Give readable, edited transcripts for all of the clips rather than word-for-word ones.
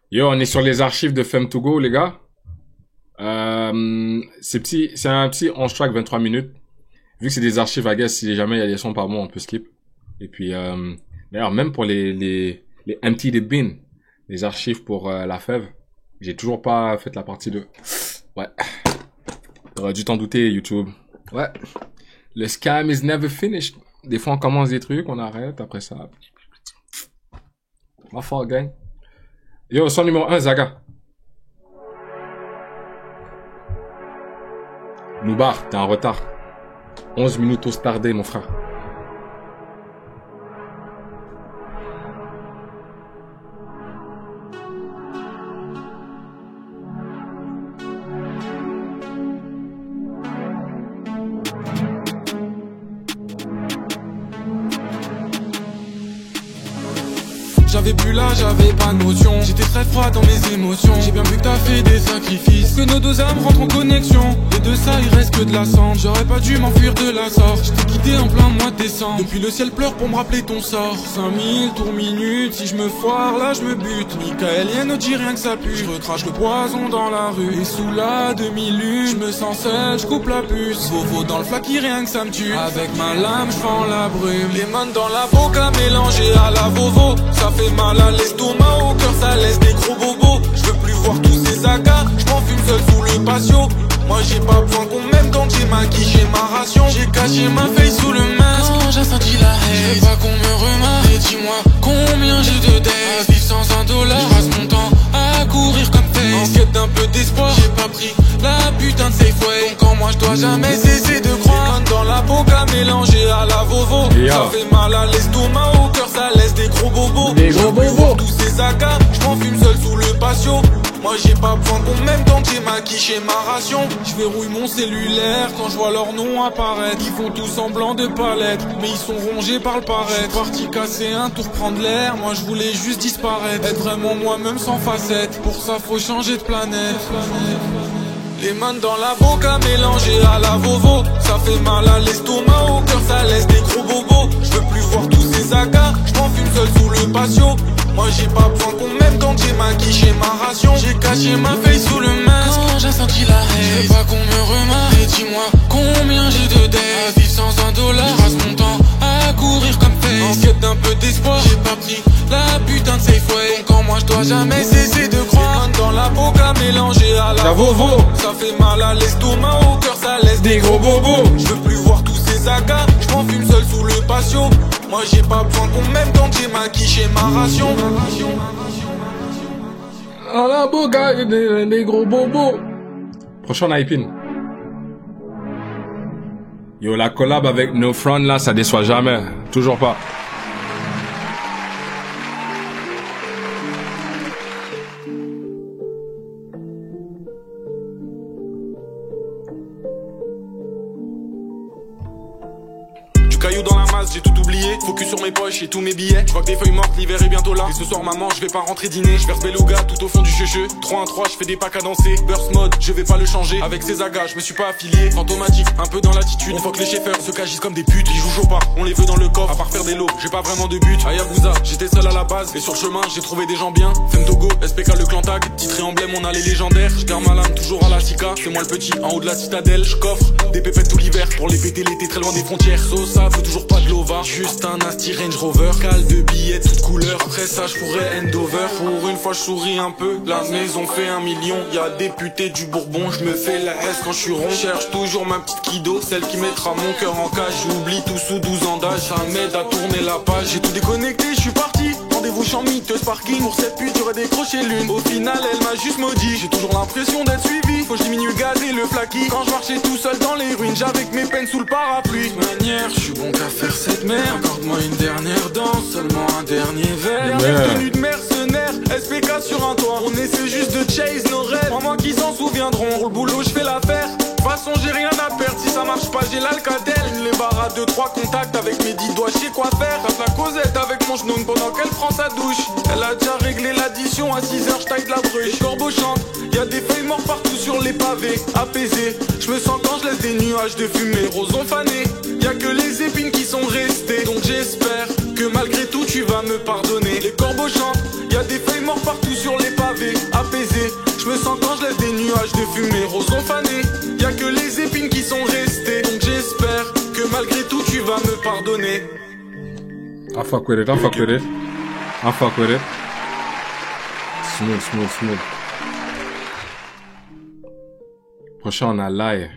Yo, on est sur les archives de Fem2Go, les gars. C'est un petit 11 track 23 minutes. Vu que c'est des archives, I guess, si jamais il y a des sons par mois, on peut skip. Et puis, d'ailleurs, même pour les empty the bin, les archives pour la fève, j'ai toujours pas fait la partie 2. Ouais. T'aurais dû t'en douter, YouTube. Ouais. Le scam is never finished. Des fois, on commence des trucs, on arrête, après ça. Ma faute, gang. Yo, son numéro 1, Zaga. Noubar, t'es en retard. 11 minutes au tardé, mon frère. J'avais plus là, j'avais pas de notion. J'étais très froid dans mes émotions. J'ai bien vu que t'as fait des sacrifices, que nos deux âmes rentrent en connexion. Et de ça il reste que de la cendre. J'aurais pas dû m'enfuir de la sorte. J't'ai quitté en plein mois de décembre. Depuis le ciel pleure pour me rappeler ton sort. 5000 tours minutes, si je me foire là je me bute. Michaelienne ne dit rien que ça pue. Je recrache le poison dans la rue. Et sous la demi-lune, je me sens seul, je coupe la puce. Vovo dans le flaki, rien que ça me tue. Avec ma lame, je fends la brume. Les mains dans la boca mélangées à la Vovo. Ça fait mal à l'estomac, au cœur ça laisse des gros bobos. Je veux plus voir tous ces acas, je m'en fume seul sous le patio. Moi j'ai pas besoin qu'on m'aime quand j'ai maquillé ma ration. J'ai caché ma face sous le masque quand j'ai senti la haine. Je veux pas qu'on me remarque. Et dis-moi combien j'ai de dettes. À vivre sans $1, je passe mon temps à courir comme Face. En quête d'un peu d'espoir, j'ai pas pris la putain de Safeway. Donc en moi je dois jamais cesser de croire. Dans la boca mélangée à la Vovo. Ça fait mal à l'estomac, au cœur ça laisse des gros bobos. Des gros bobos. Tous ces acas, je m'en fume seul sous le patio. Moi j'ai pas besoin qu'on m'aime tant que j'ai maquillé ma ration. Je verrouille mon cellulaire quand je vois leur nom apparaître. Ils font tout semblant de pas l'être, mais ils sont rongés par le paraître. Parti casser un tour prendre l'air, moi je voulais juste disparaître. Être vraiment moi-même sans facette, pour ça faut changer de planète. Les mains dans la boca mélangées à la Vovo. Ça fait mal à l'estomac, au cœur ça laisse des gros bobos. Je veux plus voir tous ces acas, je m'en fume seul sous le patio. Moi j'ai pas besoin qu'on m'aime quand j'ai maquillé ma ration. J'ai caché ma face sous le masque quand j'ai senti la haine. Je veux pas qu'on me remarque. Et dis-moi combien j'ai de dettes. À vivre sans $1, je passe mon temps à courir comme Face. En quête d'un peu d'espoir, j'ai pas pris la putain de Safeway. Donc en moi je dois jamais cesser de croire. Dans la boca mélangée à la Vovo. Ça fait mal à l'estomac, au cœur ça laisse des gros bobos. Je veux plus voir tous ces acas, je m'en fume seul sous le patio. Moi j'ai pas besoin qu'on m'aime quand j'ai maquillé ma ration. À la boca, des gros bobos. Prochain hyping. Yo, la collab avec No Front là, ça déçoit jamais. Toujours pas. Caillou dans la masse, j'ai tout oublié. Focus sur mes poches et tous mes billets. Je vois que des feuilles mortes, l'hiver est bientôt là. Et ce soir, maman, je vais pas rentrer dîner. Je verse beluga tout au fond du cheveu. 3-1-3, je fais des packs à danser. Burst mode, je vais pas le changer. Avec ces agas, je me suis pas affilié. Fantomatique, un peu dans l'attitude. On voit que les chauffeurs se cagissent comme des putes. Ils jouent chaud pas, on les veut dans le coffre. À part faire des lots, j'ai pas vraiment de but. Ayabusa, j'étais seul à la base. Et sur le chemin, j'ai trouvé des gens bien. Fem2Go, SPK le clan tag. Titre et emblème, on a les légendaires. Je garde ma lame toujours à la Sika. C'est moi le petit, en haut de la citadelle. Je coffre des pépettes tout l'hiver. Pour les péter l'été très loin des frontières. Ça, faut toujours pas de l'ova. Juste un Asti Range Rover. Cale de billets toutes couleurs. Après ça je pourrais end over. Pour une fois je souris un peu. La maison fait 1 million. Y'a député du Bourbon. Je me fais la S quand je suis rond. Cherche toujours ma petite Kido. Celle qui mettra mon cœur en cage. J'oublie tout sous 12 ans d'âge. Ça m'aide à tourner la page. J'ai tout déconnecté, je suis parti. Rendez-vous champ miteuse parking. Pour cette pute j'aurais décroché l'une. Au final elle m'a juste maudit. J'ai toujours l'impression d'être suivi. Faut que je diminue le gaz et le flaki. Quand je marchais tout seul dans les ruines. J'avais que mes peines sous le parapluie. De toute manière, je suis bon qu'à faire cette merde. Accorde-moi une dernière danse, seulement un dernier verre. Dernière tenue de mercenaire, SPK sur un toit. On essaie juste de chase nos rêves. Crois-moi qu'ils s'en souviendront. Roule boulot, je fais l'affaire. De toute façon j'ai rien à perdre. Si ça marche pas j'ai l'alcatel. Les barres à 2-3 contacts avec mes 10 doigts, je sais quoi faire. Tape la causette avec mon genou pendant qu'elle prend sa douche. Elle a déjà réglé l'addition à 6h, je taille de la bruche. Les corbeaux chantent, y'a des feuilles mortes partout sur les pavés. Apaisé, je me sens quand je laisse des nuages de fumée. Rosons fanés, y'a que les épines qui sont restées. Donc j'espère que malgré tout tu vas me pardonner. Les corbeaux chantent, y'a des feuilles mortes partout sur les pavés. sens quand je lève des nuages de fumée. Roses ont fané, y'a que les épines qui sont restées. Donc j'espère que malgré tout tu vas me pardonner. I fuck with it, I fuck with it. I fuck with it. Smooth, smooth, smooth. Prochain, on a l'ail.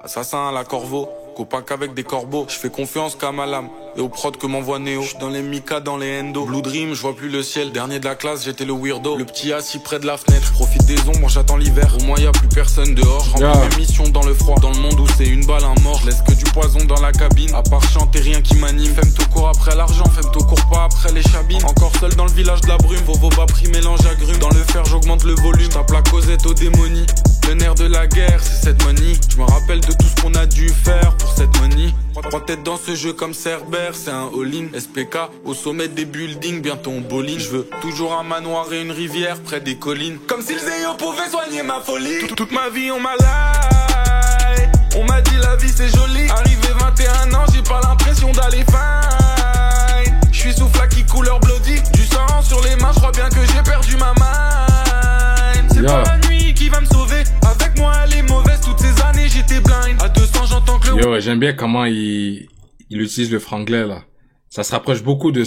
Assassin à la Corvo, copain qu'avec des corbeaux. Je fais confiance qu'à ma lame et au prod que m'envoie Néo. J'suis dans les Mika, dans les Endo. Blue Dream, je vois plus le ciel. Dernier de la classe, j'étais le weirdo. Le petit assis près de la fenêtre. Je profite des ombres, j'attends l'hiver. Au moins y a plus personne dehors. Je remplis mes missions dans le froid. Dans le monde où c'est une balle, un mort. Je laisse que du poison dans la cabine. À part chanter, rien qui m'anime. Femto court après l'argent, Femto court pas après les chabines. Encore seul dans le village de la brume. Vovo bas prix mélange agrumes. Dans le fer, j'augmente le volume. Tape la causette aux démonies. Le nerf de la guerre, c'est cette money. Je me rappelle de tout ce qu'on a dû faire pour cette money. Trois têtes dans ce jeu comme Cerber, c'est un all-in. SPK au sommet des buildings, bientôt on bowling. Je veux toujours un manoir et une rivière près des collines. Comme si le Zéo pouvait soigner ma folie. Toute ma vie on m'a lie. On m'a dit la vie c'est joli. Arrivé 21 ans, j'ai pas l'impression d'aller fine. Je suis sous flaky couleur bloody. Du sang sur les mains, je crois bien que j'ai perdu ma mind. C'est pas la nuit qui va me sauver. Avec moi elle est mauvaise, toutes ces années j'étais blind. À 200 j'entends que le... Yo, j'aime bien comment il utilise le franglais là. Ça se rapproche beaucoup de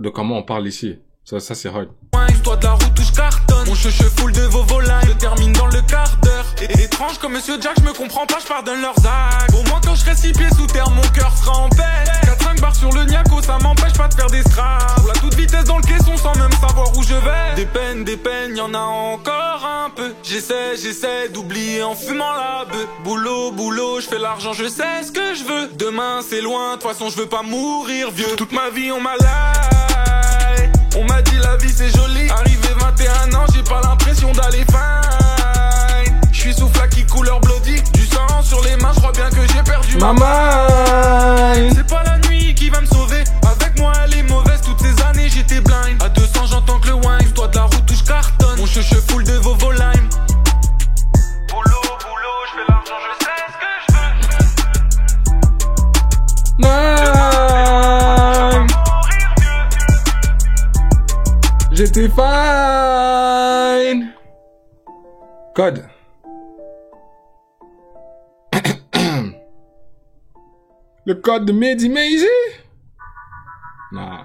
comment on parle ici. Ça c'est hard. Toi de la route où je cartonne. Mon cheveu full de vos volants. Je termine dans le quart d'heure. Et étrange comme Monsieur Jack, je me comprends pas, je pardonne leurs actes. Au moins quand je serai 6 pieds sous terre, mon cœur sera en paix. 4-5 barres sur le niaco, ça m'empêche pas de faire des straps. Pour la toute vitesse dans le caisson sans même savoir où je vais. Des peines, y'en a encore un peu. J'essaie d'oublier en fumant la beuh. Boulot, je fais l'argent, je sais ce que je veux. Demain c'est loin, de toute façon je veux pas mourir vieux. Toute ma vie on m'a lie. On m'a dit la vie c'est joli. Arrivé 21 ans, j'ai pas l'impression d'aller fine. J'suis sous flaky couleur bloody. Du sang sur les mains, j'crois bien que j'ai perdu ma mind. C'est pas la nuit qui va me sauver. Avec moi elle est mauvaise, toutes ces années j'étais blind. À 200 j'entends que le wine. Toi de la route où je cartonne. Mon cheveu full de vos volailles. Boulot, j'fais l'argent, je sais ce que je veux. J'étais fine. Code. Le code de Mehdi Maizy? Nah.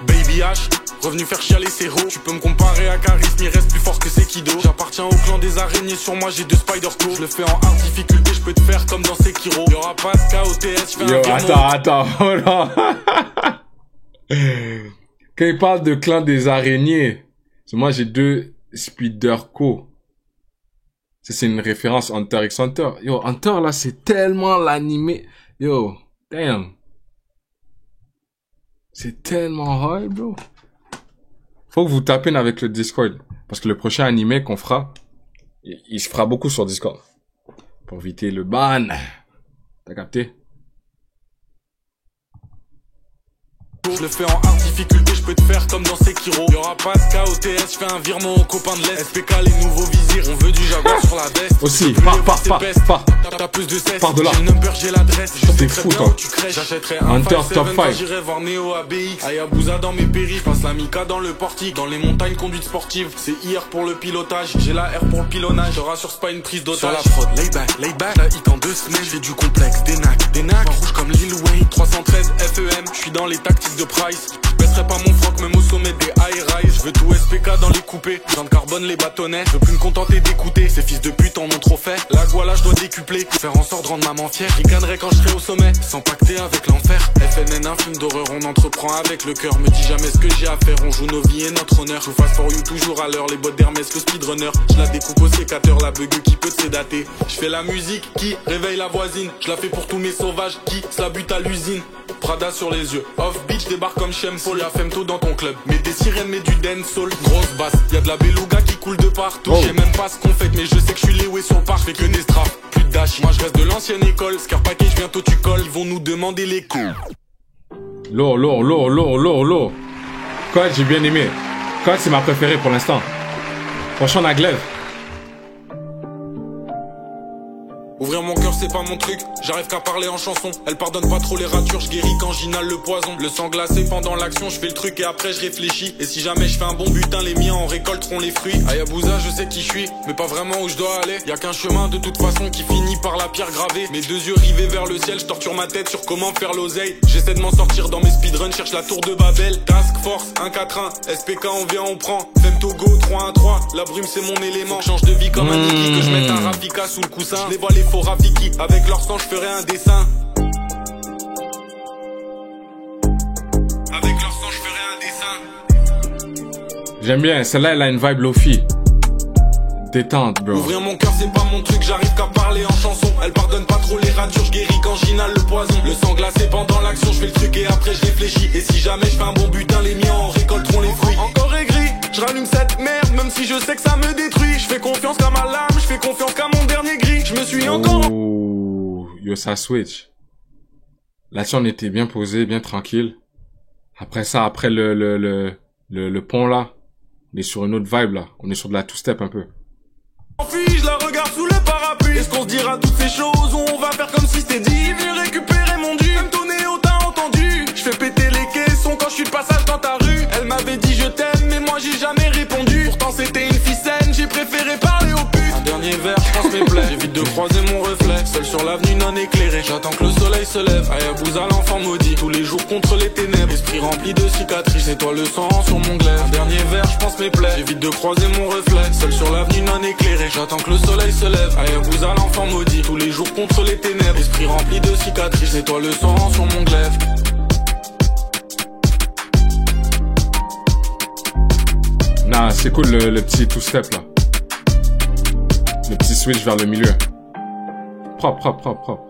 Baby H, revenu faire chialer ses héros. Tu peux me comparer à Charisme, il reste plus fort que Sekido. J'appartiens au clan des araignées, sur moi j'ai 2 Spider-Co. Je le fais en hard difficulté, je peux te faire comme dans Sekiro. Y'aura pas de KOTS, je fais un virement. Attends, hold on. Quand il parle de clan des araignées, moi j'ai 2 Spider-Co. C'est une référence Hunter x Hunter. Yo, Hunter là c'est tellement l'animé. Yo, damn. C'est tellement hard, bro. Faut que vous tapez avec le Discord. Parce que le prochain animé qu'on fera, il se fera beaucoup sur Discord. Pour éviter le ban. T'as capté? Je le fais en hard difficulté, je peux te faire comme dans Sekiro. Y'aura pas de KOTS, je fais un virement aux copains de l'Est. SPK, les nouveaux visirs, on veut du Jaguar sur la veste. Aussi, t'as plus de 16, par de là. J'ai le number, j'ai l'adresse. Je sais très fou, bien toi. où tu crèches. J'achèterai un Hunter 5-7 top quand 5. j'irai voir Neo à BX. Ayabusa dans mes périphes, passe la Mika dans le portique. Dans les montagnes, conduite sportive. C'est IR pour le pilotage, j'ai la R pour le pilonnage. Je rassure, c'est pas une prise d'otage. Sur la fraude, lay back, la hit en 2 semaines. J'ai du complexe, des nacs, rouge comme Lil Wayne. 313 FEM, je suis dans les tactiques de Price. Je baisserai pas mon froc, même au sommet des high rise. Je veux tout SPK dans les coupés, j'en carbone les bâtonnets. Je veux plus me contenter d'écouter, ces fils de pute en ont trop fait. La voilà, je dois décupler, faire en sorte de rendre maman fière. Ricanerai quand je serai au sommet, sans pacter avec l'enfer. FNN, un film d'horreur, on entreprend avec le cœur. Me dis jamais ce que j'ai à faire, on joue nos vies et notre honneur. Je fast for you toujours à l'heure, les bottes d'Hermès, le speedrunner. Je la découpe au sécateur, la bug qui peut te sédater. Je fais la musique qui réveille la voisine. Je la fais pour tous mes sauvages qui se la butent à l'usine. Prada sur les yeux, off beach débarque comme Shempo. Y'a Femto dans ton club, mets des sirènes, mets du dancehall. Grosse basse, y'a de la beluga qui coule de partout. Je sais même pas ce qu'on fait, mais je sais que je suis Léwé sur le parc. Fais que des straps, plus de dash. Moi je reste de l'ancienne école, Scar Package bientôt tu colles. Ils vont nous demander les coups. Lourd. Code, j'ai bien aimé. Code, c'est ma préférée pour l'instant. Franchement, la glaive. Ouvrir mon cœur c'est pas mon truc, j'arrive qu'à parler en chanson. Elle pardonne pas trop les ratures, je guéris quand j'inhale le poison. Le sang glacé pendant l'action, je fais le truc et après je réfléchis. Et si jamais je fais un bon butin, les miens en récolteront les fruits. Ayabusa, je sais qui je suis, mais pas vraiment où je dois aller. Y'a qu'un chemin de toute façon qui finit par la pierre gravée. Mes deux yeux rivés vers le ciel, je torture ma tête sur comment faire l'oseille. J'essaie de m'en sortir dans mes speedruns, cherche la tour de Babel. Task Force, 1-4-1, SPK on vient on prend. Femme Togo, 3-1-3, la brume c'est mon élément. Change de vie comme un Niki, que je mette un Rafika sous le coussin. Je les vois les faux Rafiki, avec leur sang je ferai un dessin. Avec leur sang je ferai un dessin. J'aime bien, celle-là elle a une vibe lofi. Détente, bro. Ouvrir mon cœur c'est pas mon truc, j'arrive qu'à parler en chanson. Elle pardonne pas trop les ratures, je guéris quand j'inhale le poison. Le sang glacé pendant l'action, je fais le truc et après je réfléchis. Et si jamais je fais un bon butin, les miens en récolteront les fruits. Encore aigri, je rallume cette merde, même si je sais que ça me détruit. Je fais confiance qu'à ma lame, je fais confiance qu'à mon dernier gris. Je me suis encore... Oh, yo, ça switch. Là-dessus, on était bien posé, bien tranquille. Après ça, après le pont là, on est sur une autre vibe là. On est sur de la two-step un peu. Je la regarde sous le parapluie. Est-ce qu'on se dira toutes ces choses ou on va faire comme si c'était dit? Viens récupérer mon dû. Même Tonéo t'as entendu. Je fais péter les caissons quand je suis de passage dans ta rue. Elle m'avait dit je t'aime mais moi j'ai jamais répondu. Pourtant c'était une fille saine, j'ai préféré parler aux putes. Un dernier verre, je pense mes plaies. J'évite de croiser mon reflet. Seul sur l'avenue non éclairée. J'attends que le soleil se lève. Ayabusa l'enfant maudit. Tous les jours contre les ténèbres. Esprit rempli de cicatrices. Nettoie le sang sur mon glaive. Un dernier verre, je pense mes plaies. J'évite de croiser mon reflet. Seul sur l'avenue non éclairée. J'attends que le soleil se lève. Ayabusa l'enfant maudit. Tous les jours contre les ténèbres. Esprit rempli de cicatrices. Nettoie le sang sur mon glaive. Nah, c'est cool le petit two-step là. Le petit switch vers le milieu. Propre.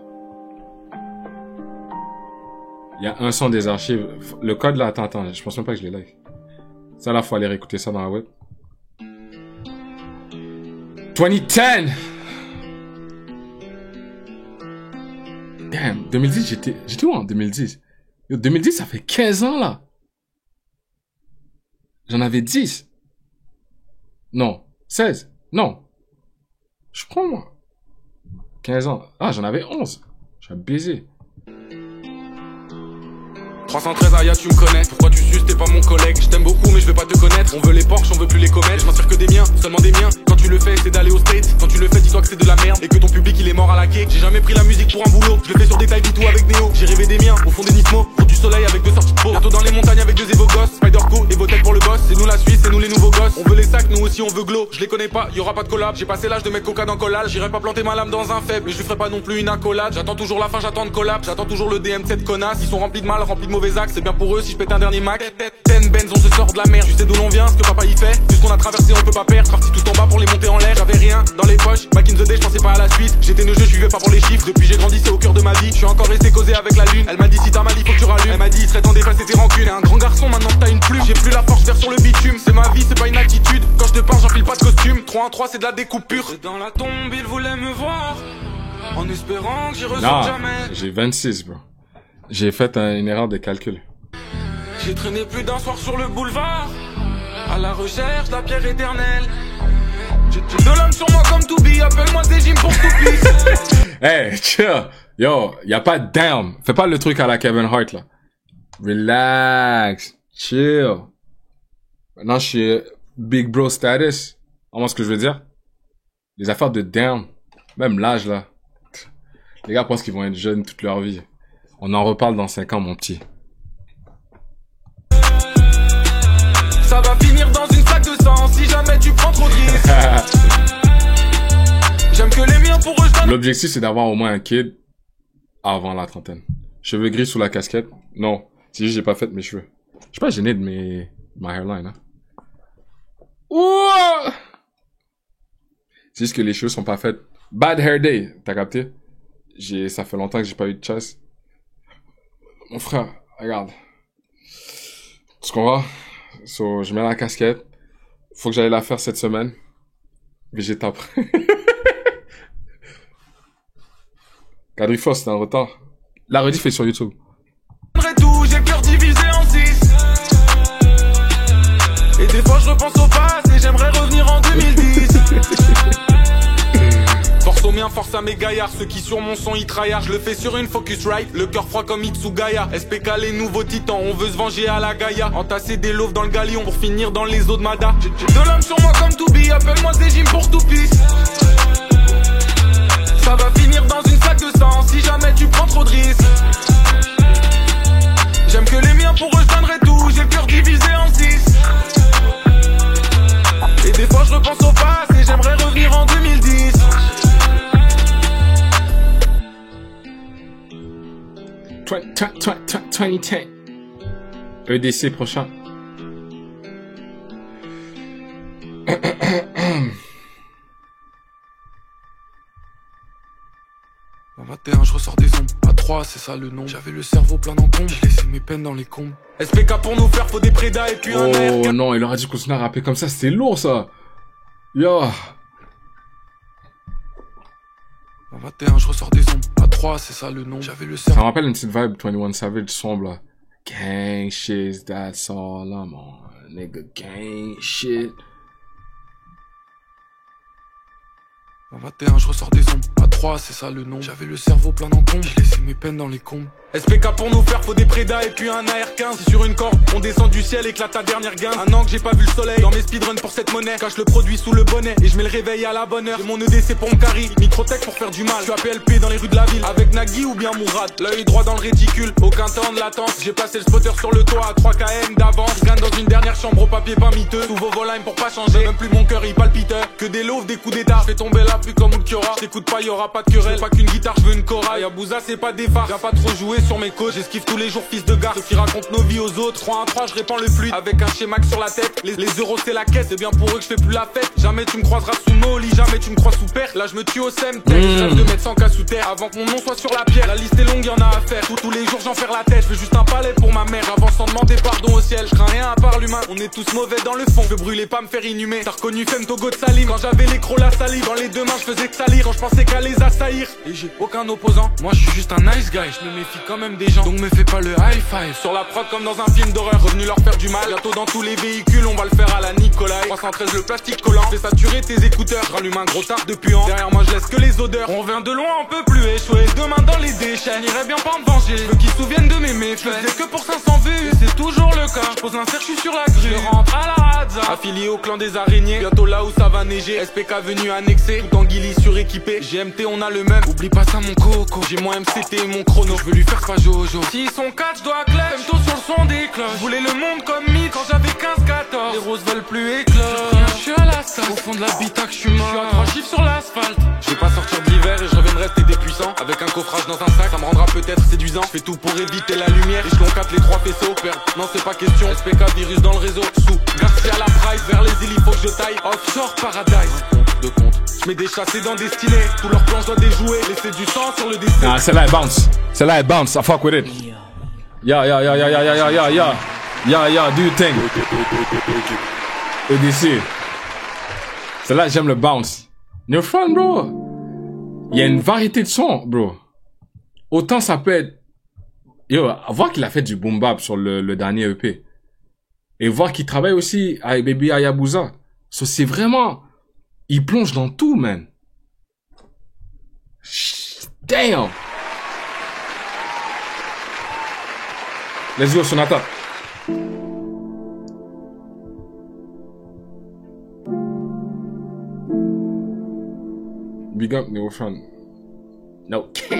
Il y a un son des archives. Le code là, attends, je pense même pas que je l'ai like. Ça là, faut aller réécouter ça dans la web. 2010! Damn, 2010, j'étais où en 2010? Yo, 2010, ça fait 15 ans là. J'en avais 10. Non, 16. Non. Je prends moi. 15 ans. Ah, j'en avais 11. Je suis baisé. 313 Aya, tu me connais. Pourquoi tu suces, t'es pas mon collègue. Je t'aime beaucoup, mais je vais pas te connaître. On veut les Porsche, on veut plus les comètes. Je m'inspire que des miens, seulement des miens. Quand tu le fais, c'est d'aller au States. Quand tu le fais, dis-toi que c'est de la merde. Et que ton public, il est mort à la quai. J'ai jamais pris la musique pour un boulot. Je le fais sur des tailles tout avec Néo. J'ai rêvé des miens, au fond des Nismo. Pour du soleil avec deux sorties de peau. Bientôt dans les montagnes avec deux Evo Ghost. Spider-Co et Botek pour le boss. C'est nous la Suisse, c'est nous les nouveaux gosses. On veut les sacs, nous aussi on veut glow. Je les connais pas, y aura pas de collab. J'ai passé l'âge de mettre coca dans collage. J'irai pas planter ma lame dans un faible. Mais je lui ferai pas non plus une accolade. J'attends toujours la fin, j'attends de collab. J'attends toujours le DM7 de connasse. Ils sont remplis de mal, remplis de mauvais actes. C'est bien pour eux si je pète un dernier Mac. Ten Benz, on se sort de la mer. Tu sais d'où l'on vient, ce que papa y fait. Tout ce qu'on a traversé, on peut pas perdre. Parti tout en bas pour les monter en l'air. J'avais rien dans les poches. Back in the day, je pensais pas à la suite. J'étais neugeux, je suivais pas pour les chiffres. Depuis j'ai grandi, c'est au cœur de ma vie. Je suis encore resté causé avec la lune. Elle m'a dit si t'as mal, il faut que tu rallumes. Elle m'a dit il serait temps d'effacer tes rancunes. T'es un grand garçon, maintenant que t'as une plume. J'ai plus la force, vers sur le bitume. C'est ma vie, c'est pas une attitude. Quand je te parle, j'enfile pas de costume. 3-1-3, c'est de la découpe pure. Dans la tombe, il voulait me voir. En espérant que j'y ressorte jamais. J'ai 26, bro. J'ai fait une erreur de calcul. J'ai traîné plus d'un soir sur le boulevard, à la recherche de la pierre éternelle. J'ai de l'homme sur moi comme Toubi, appelle-moi Zéjim pour Toubi. Hey, chill. Yo, y a pas de down. Fais pas le truc à la Kevin Hart, là. Relax. Chill. Maintenant, je suis big bro status. Comment ce que je veux dire? Les affaires de down. Même l'âge, là. Les gars pensent qu'ils vont être jeunes toute leur vie. On en reparle dans 5 ans, mon petit. Ça va finir dans une sac de sang si jamais tu prends trop de risques. J'aime que les miens pour eux. L'objectif, c'est d'avoir au moins un kid avant la trentaine. Cheveux gris sous la casquette. Non. C'est juste j'ai pas fait mes cheveux. Je suis pas gêné de ma hairline, hein. Ouah! C'est juste que les cheveux sont pas faits. Bad hair day. T'as capté? Ça fait longtemps que j'ai pas eu de chasse. Mon frère, regarde. Tu comprends? So, je mets la casquette. Faut que j'aille la faire cette semaine. Végéta prêt. Quadrifos, c'est en retard. La rediff est sur YouTube. Tout, j'ai cœur divisé en 6. Et des fois je repense au passé, j'aimerais revenir en 2010. Force au au mien, force à mes gaillards. Ceux qui sur mon son y tryhard, je le fais sur une Focusrite. Le cœur froid comme Itsugaya. SPK les nouveaux titans, on veut se venger à la Gaïa. Entasser des loaves dans le galion pour finir dans les eaux de Mada. J'ai de l'âme sur moi comme Toubi, appelle-moi Zégim pour Toupis. Ça va finir dans une sac de sang si jamais tu prends trop de risques. J'aime que les miens, pour eux je donnerai tout. J'ai le cœur divisé en 6. Et des fois je repense au passé, j'aimerais revenir en 2010. EDC prochain. À 21 je ressors des ombres, à 3 c'est ça le nom. J'avais le cerveau plein d'encombre, j'ai laissé mes peines dans les combes. SPK pour nous faire, faut des prédas et puis un air. Oh non, il aurait dû continuer à rapper comme ça, c'était lourd ça. Yo. À 21 je ressors des ombres, à 3 c'est ça le nom. J'avais le cerveau. Ça me rappelle une petite vibe 21 Savage sombre là. Gang shit, that's all I'm on. Nigga, gang shit. À 21 je ressors des ombres, à 3 c'est ça le nom. J'avais le cerveau plein d'encombre, j'ai laissé mes peines dans les combes. SPK pour nous faire, faut des prédas et puis un AR-15. Si sur une corde, on descend du ciel, éclate ta dernière gain. Un an que j'ai pas vu le soleil, dans mes speedruns pour cette monnaie. Cache le produit sous le bonnet et je mets le réveil à la bonne heure. J'ai mon EDC pour mon carry, Microtech pour faire du mal. Je suis à PLP dans les rues de la ville, avec Nagui ou bien Mourad. L'œil droit dans le réticule, aucun temps de latence. J'ai passé le spotter sur le toit à 3 km d'avance. Je gagne dans une dernière chambre au papier pas miteux. Sous vos volailles pour pas changer, même plus mon cœur il palpite. Que des loaves, des coups d'état, fais tomber la pluie comme Oulkiora. J't'écoute pas, y'aura pas de querelle, pas qu'une guitare, je veux une chora. Yabouza c'est pas des phares, viens pas trop jouer sur mes côtes. J'esquive tous les jours fils de gare, ceux qui racontent nos vies aux autres. 3 1 3 je répands le fluide, avec un schéma sur la tête. Les euros c'est la caisse, c'est bien pour eux que je fais plus la fête. Jamais tu me croiseras sous Molly, jamais tu me crois sous père. Là je me tue au SEM, je rêve de mettre 100 cas sous terre. Avant que mon nom soit sur la pierre, la liste est longue, y'en a à faire. Tous les jours j'en perds la tête, je veux juste un palais pour ma mère. Avant sans demander pardon au ciel, je crains rien à part l'humain. On est tous mauvais dans le fond, je veux brûler pas me faire inhumer. T'as reconnu Femme Togo de Salim, quand j'avais l'écro la salive. Dans les deux mains je faisais que salir, quand je pensais qu'à les assaillir. Et j'ai aucun opposant, moi je suis juste un nice guy. Je me méfie quand même des gens, donc me fais pas le high five. Sur la prod comme dans un film d'horreur, revenu leur faire du mal. Bientôt dans tous les véhicules, on va le faire à la Nicolai. 313 le plastique collant, fais saturer tes écouteurs. Rallume un gros tard de puant, derrière moi je laisse que les odeurs. On vient de loin, on peut plus échouer. Deux mains dans les déchets, n'irait bien pas me venger. Je veux qu'ils se souviennent de mes méfaits, je faisais que pour 500 vues, c'est toujours le cas. Je pose l'insert, je suis sur la grue, je rentre à la Hadza. Affilié au clan des araignées, bientôt là où ça va neiger. SPK venu annexer, tout en guilly suréquipé. GMT on a le même, oublie pas ça mon coco. J'ai mon MCT et mon chrono, je veux lui faire pas Jojo. S'ils sont 4, je dois clap, même tôt sur le son des cloches. Je voulais le monde comme mythe quand j'avais 15-14. Les roses veulent plus éclore, je suis à la salle, au fond de l'habitacle, je suis mort. Je suis à 3 chiffres sur l'asphalte. Je vais pas sortir de l'hiver et je reviens de rester des puissants. Avec un coffrage dans un sac, ça me rendra peut-être séduisant. Je fais tout pour éviter la lumière, et je concate les 3 faisceaux. Non c'est pas question, SPK virus dans le réseau. Sous Garcia la price, vers les îles il faut que je taille. Offshore paradise, de compte. Je mets des chassés dans des stylés, tous leurs plans je dois déjouer. Laisser du sang sur le destin. Ah, celle-là elle bounce. Celle-là elle bounce, I fuck with it. Yeah, do your thing. EDC. Celle-là j'aime le bounce. New front bro. Il y a une variété de sons bro. Autant ça peut être... Yo, voir qu'il a fait du boom bap sur le dernier EP. Et voir qu'il travaille aussi avec Baby Hayabusa. So, c'est vraiment... Il plonge dans tout, man. Damn. Let's go, Sonata. Big up, Neo Fan. No cat.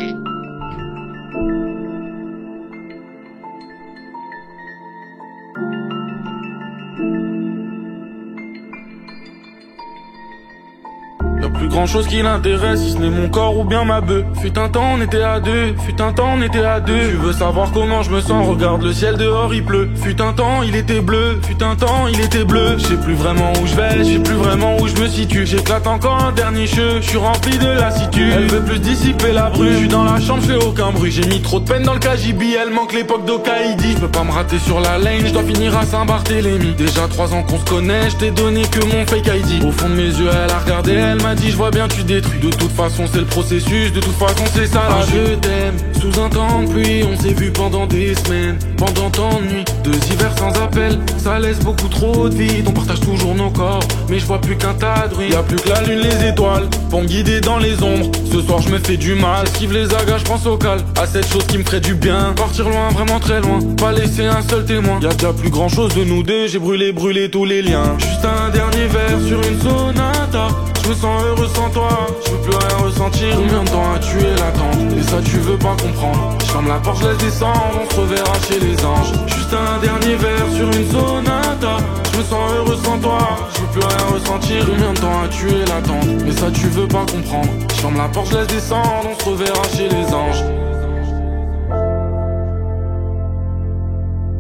Y'a plus grand chose qui l'intéresse, si ce n'est mon corps ou bien ma bœuf. Fut un temps on était à deux, fut un temps on était à deux. Tu veux savoir comment je me sens, regarde le ciel dehors il pleut. Fut un temps il était bleu, fut un temps il était bleu. Je sais plus vraiment où je vais, je sais plus vraiment où je me situe. J'éclate encore un dernier cheveu, je suis rempli de lassitude. Elle veut plus dissiper la brume, je suis dans la chambre, je fais aucun bruit. J'ai mis trop de peine dans le KGB, elle manque l'époque d'Okaïdi. Je peux pas me rater sur la lane, je dois finir à Saint-Barthélemy. Déjà 3 ans qu'on se connaît, je t'ai donné que mon fake ID. Au fond de mes yeux elle a regardé, elle m'a dit je vois va bien, tu détruis. De toute façon, c'est le processus, de toute façon, c'est ça la vie. Je t'aime, sous un temps de pluie, on s'est vu pendant des semaines, pendant tant de nuits, 2 hivers sans appel, ça laisse beaucoup trop de vide. On partage toujours nos corps, mais je vois plus qu'un tas de ruines. Y'a plus que la lune, les étoiles, pour me guider dans les ombres. Ce soir, je me fais du mal, j'esquive les agaces, je pense au calme, à cette chose qui me ferait du bien. Partir loin, vraiment très loin, pas laisser un seul témoin. Y'a déjà plus grand chose de nous deux, j'ai brûlé tous les liens. Juste un dernier verre sur une sonata. Je me sens heureux sans toi, je veux plus rien ressentir. Combien de temps as tué l'attente, et ça tu veux pas comprendre. Je ferme la porte, je laisse descendre, on se reverra chez les anges. Juste un dernier verre sur une sonata. Je me sens heureux sans toi, je veux plus rien ressentir. Combien de temps as tué l'attente, mais ça tu veux pas comprendre. Je ferme la porte, je laisse descendre, on se reverra chez les anges.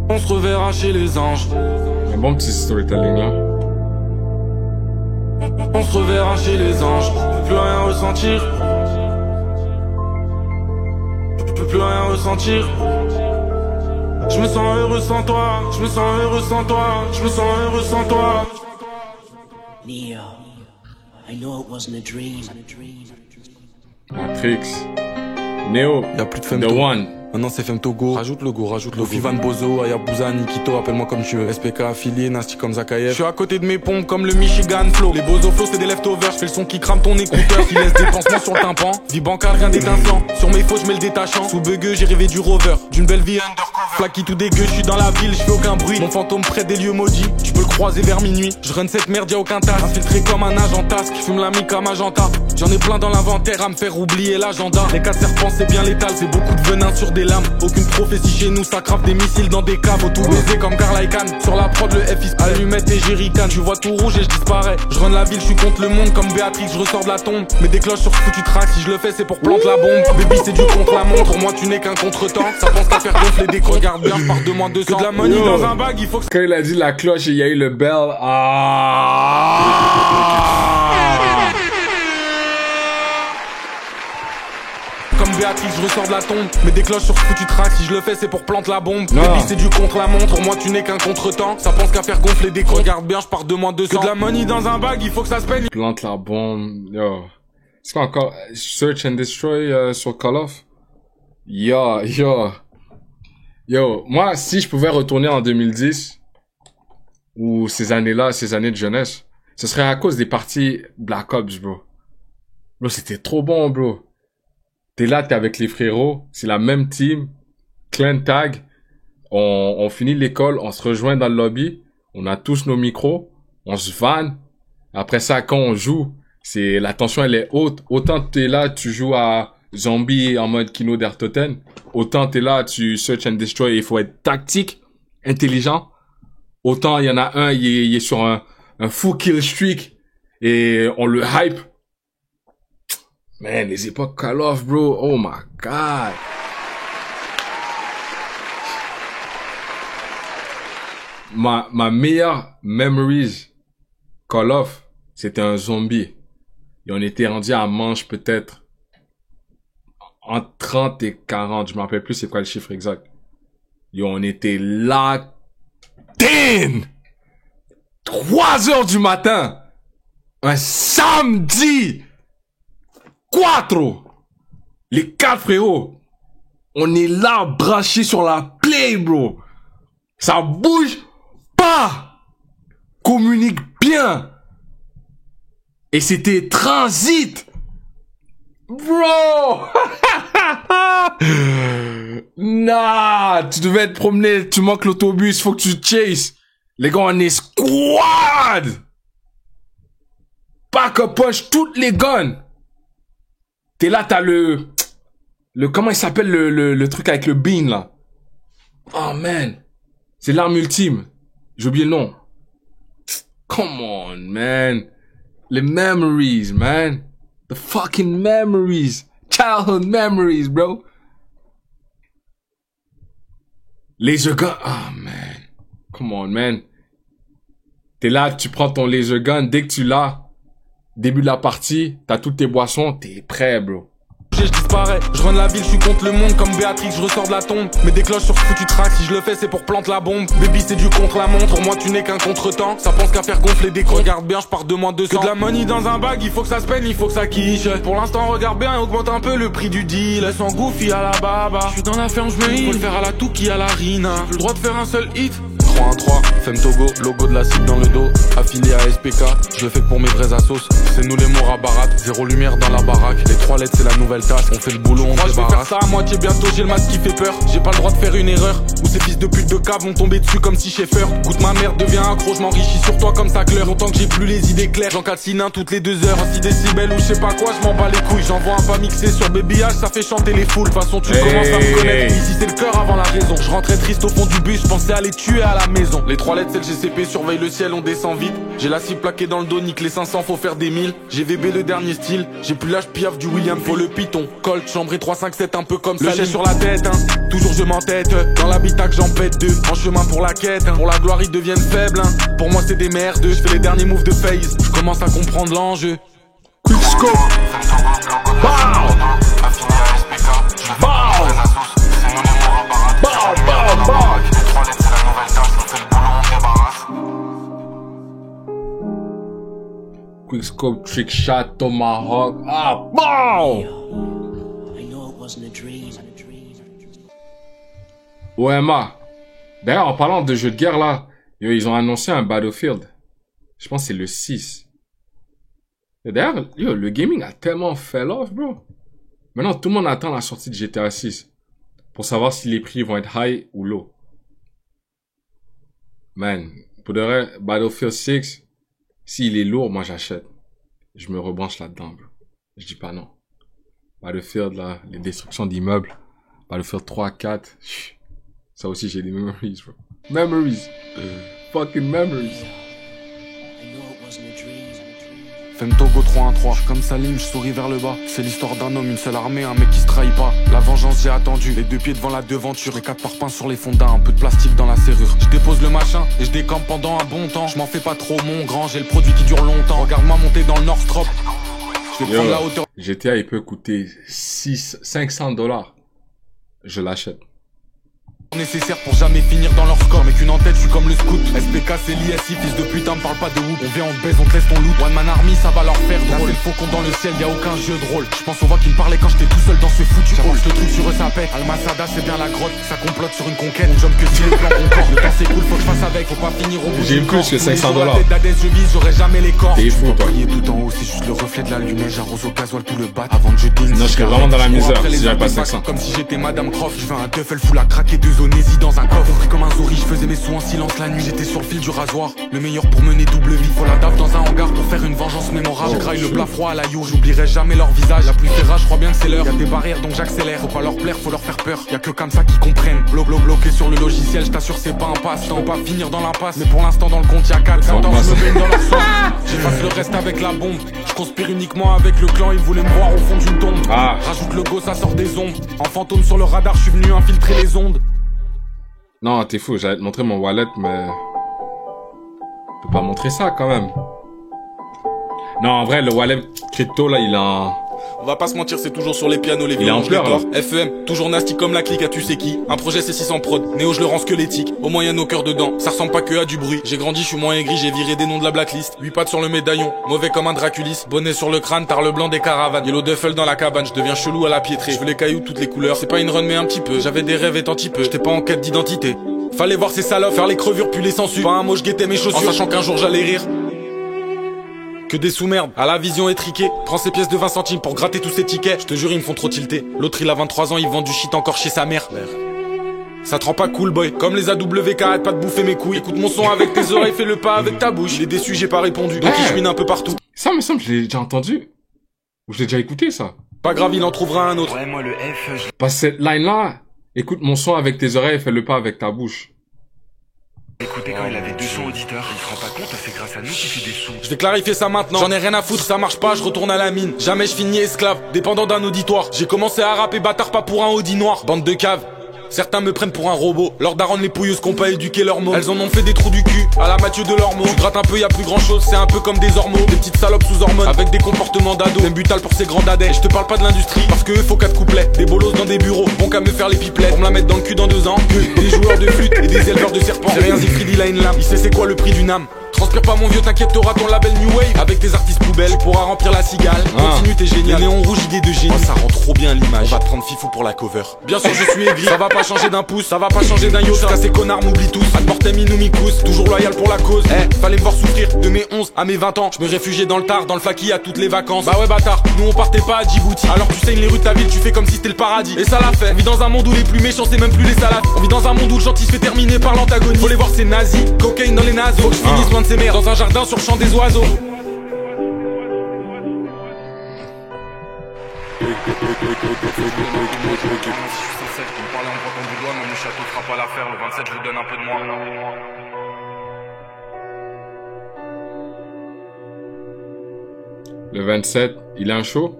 On se reverra chez les anges. Un bon petit storytelling là. On se reverra chez les anges. Je peux plus rien ressentir. Je peux plus rien ressentir. Je me sens heureux sans toi. Je me sens heureux sans toi. Je me sens heureux sans toi. Neo, I know it wasn't a dream. Matrix. Neo. Y'a plus de The Femto. One. Maintenant c'est Femto Go. Rajoute le Go, rajoute le Fivan Bozo, Ayabusa, Nikito, appelle-moi comme tu veux. SPK affilié, Nasty comme Zakayev. Je suis à côté de mes pompes comme le Michigan Flow. Les Bozo Flow c'est des leftovers, je fais le son qui crame ton écouteur, qui laisse des pansements sur le tympan. Vie bancale, rien d'étincelant. Sur mes faux, je mets le détachant. Sous bugueux, j'ai rêvé du rover, d'une belle vie undercover. Flaky tout dégueu, je suis dans la ville, je fais aucun bruit. Mon fantôme près des lieux maudits, tu peux le croiser vers minuit. Je run cette merde, y'a aucun tas. Infiltré comme un agent tasque, fume la mica magenta. J'en ai plein dans l'inventaire à me faire oublier l'agenda. Les 4 serpents c'est bien létal, c'est beaucoup de venin sur des lames. Aucune prophétie chez nous, ça crave des missiles dans des caves. Au tout baiser comme Karl Icahn. Sur la prod le FX, allumette et jerrycan. Tu vois tout rouge et je disparais. Je run la ville, je suis contre le monde comme Béatrix, je ressors de la tombe. Mais des cloches sur ce foutu track, si je le fais c'est pour planter la bombe. Baby c'est du contre la montre, pour moi tu n'es qu'un contretemps. Ça pense qu'à faire gonfler des cons. Regarde bien, je pars de moins 200. Que de la money dans un bag, il faut que... Quand il a dit la cloche et il y a eu le bell. Comme Béatrix, je ressors de la tombe. Mais des cloches sur ce foutu track, si je le fais c'est pour planter la bombe. Non. Baby c'est du contre la montre, pour moi tu n'es qu'un contretemps. Ça pense qu'à faire gonfler des cons. Regarde bien, je pars de moins 200. Que de la money dans un bag, il faut que ça se peigne. Plante la bombe. Yo. Est-ce qu'on encore Search and Destroy sur Call of? Yo. Yo, moi, si je pouvais retourner en 2010, ou ces années-là, ces années de jeunesse, ce serait à cause des parties Black Ops, bro. Bro, c'était trop bon, bro. T'es là, t'es avec les frérots, c'est la même team, clan tag, on finit l'école, on se rejoint dans le lobby, on a tous nos micros, on se vanne. Après ça, quand on joue, c'est, la tension elle est haute. Autant t'es là, tu joues à Zombie en mode Kino der Toten. Autant t'es là, tu search and destroy, il faut être tactique, intelligent. Autant il y en a un, il est sur un full kill streak et on le hype. Man, les époques Call of, bro, oh my god. Ma meilleure memories Call of, c'était un zombie. Et on était rendu à manche peut-être entre 30 et 40, je me rappelle plus c'est quoi le chiffre exact. Et on était là, 3 heures du matin, un samedi, 4, les 4 frérots, on est là branchés sur la play, bro. Ça bouge pas, communique bien. Et c'était transit. Bro! Nah, tu devais te promener, tu manques l'autobus, faut que tu chases. Les gars, on est squad! Pack a punch toutes les guns. T'es là, t'as le comment il s'appelle le truc avec le bean, là? Oh man. C'est l'arme ultime. J'ai oublié le nom. Come on, man. Les memories, man. The fucking memories. Childhood memories, bro. Laser gun. Oh, man. Come on, man. T'es là, tu prends ton laser gun. Dès que tu l'as, début de la partie, t'as toutes tes boissons, t'es prêt, bro. danger, je disparais. Je run la ville, je suis contre le monde comme Béatrix, je ressors de la tombe. Mais des cloches sur ce foutu track, si je le fais c'est pour planter la bombe. Baby c'est du contre la montre, pour moi tu n'es qu'un contretemps. Ça pense qu'à faire gonfler des comptes. Regarde bien, je pars de moins 200. Que de la money dans un bag, il faut que ça se peine, il faut que ça quiche. Pour l'instant regarde bien et augmente un peu le prix du deal. Laisse en goofy à la baba. Je suis dans la ferme, je me faut le faire à la Touki à la Rina. J'ai le droit de faire un seul hit. 3-1-3, Femme Togo, logo de la cible dans le dos. Affilié à SPK, je le fais que pour mes vrais assos. C'est nous les morts à Barat, zéro lumière dans la baraque. Les 3 lettres c'est la nouvelle tasse, on fait le boulot, on débarrasse. Je vais faire ça à moitié bientôt, j'ai le masque qui fait peur. J'ai pas le droit de faire une erreur, ou ces fils de pute de cave vont tomber dessus comme si Schaeffer. Goûte ma merde, deviens accro, je m'enrichis sur toi comme ça claire. Longtemps que j'ai plus les idées claires, j'en calcine un toutes les 2 heures. 6 décibels ou je sais pas quoi, je m'en bats les couilles. J'envoie un pas mixé sur Baby H, ça fait chanter les foules. De toute façon tu commences à me connaître, ici c'est le cœur avant la raison. Je rentrais triste au fond du bus, je pensais aller tuer à la maison. Les 3 lettres c'est le GCP, surveille le ciel, on descend vite. J'ai la cible plaquée dans le dos, nique les 500, faut faire des 1000. J'ai VB le dernier style, j'ai plus l'âge piaf du William, faut le Python. Colt, chambré 357 un peu comme ça. Le chais sur la tête, hein, toujours je m'entête. Dans l'habitacle j'en pète 2, en chemin pour la quête, hein. Pour la gloire ils deviennent faibles, hein. Pour moi c'est des merdes, je fais les derniers moves de phase. Je commence à comprendre l'enjeu. Quick scope. Quick scope, trick shot, tomahawk. Ah, BAM! I know it wasn't a dream. OMA. D'ailleurs, en parlant de jeux de guerre là, ils ont annoncé un Battlefield. Je pense que c'est le 6. Et d'ailleurs, le gaming a tellement fell off, bro. Maintenant, tout le monde attend la sortie de GTA 6 pour savoir si les prix vont être high ou low. Man, pour de vrai, Battlefield 6, s'il est lourd, moi j'achète. Je me rebranche là-dedans, bro. Je dis pas non. Battlefield, là, les destructions d'immeubles. Battlefield 3, 4. Ça aussi, j'ai des memories, bro. Memories. Fucking memories. I know it wasn't a dream. Femme Togo 3-1-3, je comme Salim, je souris vers le bas. C'est l'histoire d'un homme, une seule armée, un mec qui se trahit pas. La vengeance j'ai attendu, les 2 pieds devant la devanture. Les 4 parpaings sur les fonds d'un, un peu de plastique dans la serrure. Je dépose le machin et je décampe pendant un bon temps. Je m'en fais pas trop mon grand, j'ai le produit qui dure longtemps. Regarde-moi monter dans le Northrop. Je vais prendre la hauteur. GTA il peut coûter 500 $. Je l'achète. Nécessaire pour jamais finir dans leur score. Mais qu'une en tête, je suis comme le scout. SPK c'est l'ISI, fils de putain, me parle pas de whoop. On vient, on te baise, on te laisse ton loot. One man army, ça va leur faire drôle. Là, c'est le faucon dans le ciel, y a aucun jeu de rôle. Je pense aux voix qui me parlaient quand j'étais tout seul dans ce foutu hall. Le truc sur eux ça pète. Almasada c'est bien la grotte, ça complote sur une conquête. On jump que si les plans concordent. Le temps c'est cool, faut que je fasse avec, faut pas finir au bout. J'ai plus que 500 $. Je vise, j'aurai jamais les corps. T'es fou toi. Tout en haut, c'est juste le reflet de la lumière. J'arrose au gasoil tout le bat avant que je ding. Non, je serais vraiment dans la misère si j'avais pas 500. Comme si j'étais Madame Croft. Je veux un duffel full à craquer, 2 zonésies dans un coffre. Compris comme un zouri, je faisais mes sous en silence la nuit. J'étais sur le fil du rasoir. Le meilleur pour mener double vie. Faut la daf dans un hangar pour faire une vengeance mémorable. Je graille le plat froid à la you. J'oublierai jamais leur visage. La pluie fait rage, je crois bien que c'est l'heure. Y'a des barrières donc j'accélère. Faut pas leur plaire, faut leur faire peur. Y'a que comme ça qu'ils comprennent. Bloqué sur le logiciel, je t'assure c'est pas un passe-temps. Faut pas finir dans l'impasse. Mais pour l'instant dans le compte y'a 4. 14 je me baigne dans leur sauce. J'efface le reste avec la bombe. Je conspire uniquement avec le clan. Ils voulaient me voir au fond d'une tombe. Rajoute le go, ça sort des ombres. En fantôme sur le radar, je suis venu infiltrer les ondes. Non, t'es fou, j'allais te montrer mon wallet, mais... Je peux pas montrer ça, quand même. Non, en vrai, le wallet crypto, là, il a... On va pas se mentir, c'est toujours sur les pianos, les Il est en violons, pleurs, FEM, toujours nasty comme la clique à tu sais qui. Un projet c'est 600 prod, Néo je le rends squelettique. Au moyen nos cœurs dedans, ça ressemble pas que à du bruit. J'ai grandi, je suis moins aigri, j'ai viré des noms de la blacklist. 8 pattes sur le médaillon, mauvais comme un Draculis. Bonnet sur le crâne, tard le blanc des caravanes. Yellow duffel dans la cabane, je deviens chelou à la piétrée. Je veux les cailloux toutes les couleurs, c'est pas une run mais un petit peu. J'avais des rêves étant petit peu, j'étais pas en quête d'identité. Fallait voir ces salopes, faire les crevures puis les censures. Pas un mot je guettais mes chaussures, en sachant qu'un jour j'allais rire. Que des sous-merdes, à la vision étriquée. Prends ces pièces de 20 centimes pour gratter tous ces tickets. Je te jure ils me font trop tilter. L'autre il a 23 ans, il vend du shit encore chez sa mère. Ça te rend pas cool boy, comme les AWK, arrête pas de bouffer mes couilles. Écoute mon son avec tes oreilles, fais le pas avec ta bouche. Il est déçu, j'ai pas répondu, donc il chemine un peu partout. Ça me semble, je l'ai déjà entendu. Ou je l'ai déjà écouté, ça. Pas grave, il en trouvera un autre. Ouais, moi le F, Parce que cette line-là, écoute mon son avec tes oreilles, fais le pas avec ta bouche. écoutez quand il avait 200 auditeurs, il se rend pas compte, c'est grâce à nous qu'il fait des sous. Je vais clarifier ça maintenant, j'en ai rien à foutre, ça marche pas, je retourne à la mine. Jamais je finis esclave, dépendant d'un auditoire. J'ai commencé à rapper bâtard pas pour un Audi noir, bande de caves. Certains me prennent pour un robot. Leurs darons les pouilleuses qu'ont pas éduqué leurs mots. Elles en ont fait des trous du cul à la Mathieu de leurs mots. Tu grattes un peu, y a plus grand chose, c'est un peu comme des ormeaux. Des petites salopes sous hormones avec des comportements d'ado. Même butal pour ces grands dadais. Et je te parle pas de l'industrie parce que eux faut 4 couplets. Des bolos dans des bureaux, bon qu'à me faire les pipelettes. Pour me la mettre dans le cul dans 2 ans. Que des joueurs de flûte et des éleveurs de serpents. C'est rien, Zifrid il a une lame. Il sait c'est quoi le prix d'une âme. Transpire pas mon vieux, t'inquiète, t'auras ton label New Wave. Avec tes artistes poubelles, pourra remplir la cigale. Continue, t'es génial. Les néons rouges, idée de génie. Oh, ça rend trop bien l'image. On va te prendre Fifou pour la cover. Bien sûr, je suis aigri. Ça va pas changer d'un pouce, ça va pas changer d'un iota. Ces connards m'oublient tous. Ad mortem inumicus, toujours loyal pour la cause. Fallait me voir souffrir de mes 11 à mes 20 ans. Je me réfugiais dans le tard, dans le faki à toutes les vacances. Bah ouais, bâtard, nous on partait pas à Djibouti. Alors tu saignes les rues de ta ville, tu fais comme si c'était le paradis. Et ça l'a fait. On vit dans un monde où les plus méchants, c'est même plus les salades. On vit dans un monde où le gentil se fait terminer par l'antagonie. Faut les voir, c'est nazis, cocaïne dans les nasos. Faut que je finisse loin de ces mères, dans un jardin sur le champ des oiseaux. Mon château fera pas l'affaire, le 27 je vous donne un peu de moi. Le 27, il a un show.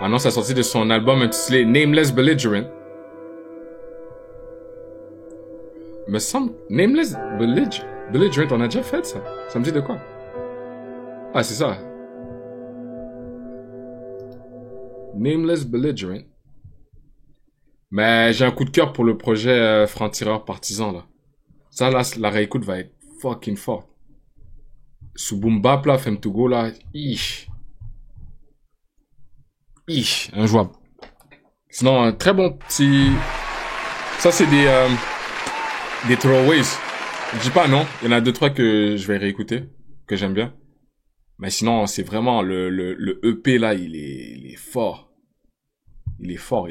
Annonce la sortie de son album intitulé Nameless Belligerent. Me semble, Nameless Belligerent, on a déjà fait ça. Ça me dit de quoi? Ah, c'est ça. Nameless Belligerent. Mais j'ai un coup de cœur pour le projet Franc-Tireur Partisan, là. Ça, là, la réécoute va être fucking forte. Sous Boom Bap, là, Femme to Go, là, injouable. Sinon, un très bon petit... Ça, c'est des throwaways. Je dis pas non, il y en a 2-3 que je vais réécouter, que j'aime bien. Mais sinon, c'est vraiment le EP, là, il est fort. Il est fort.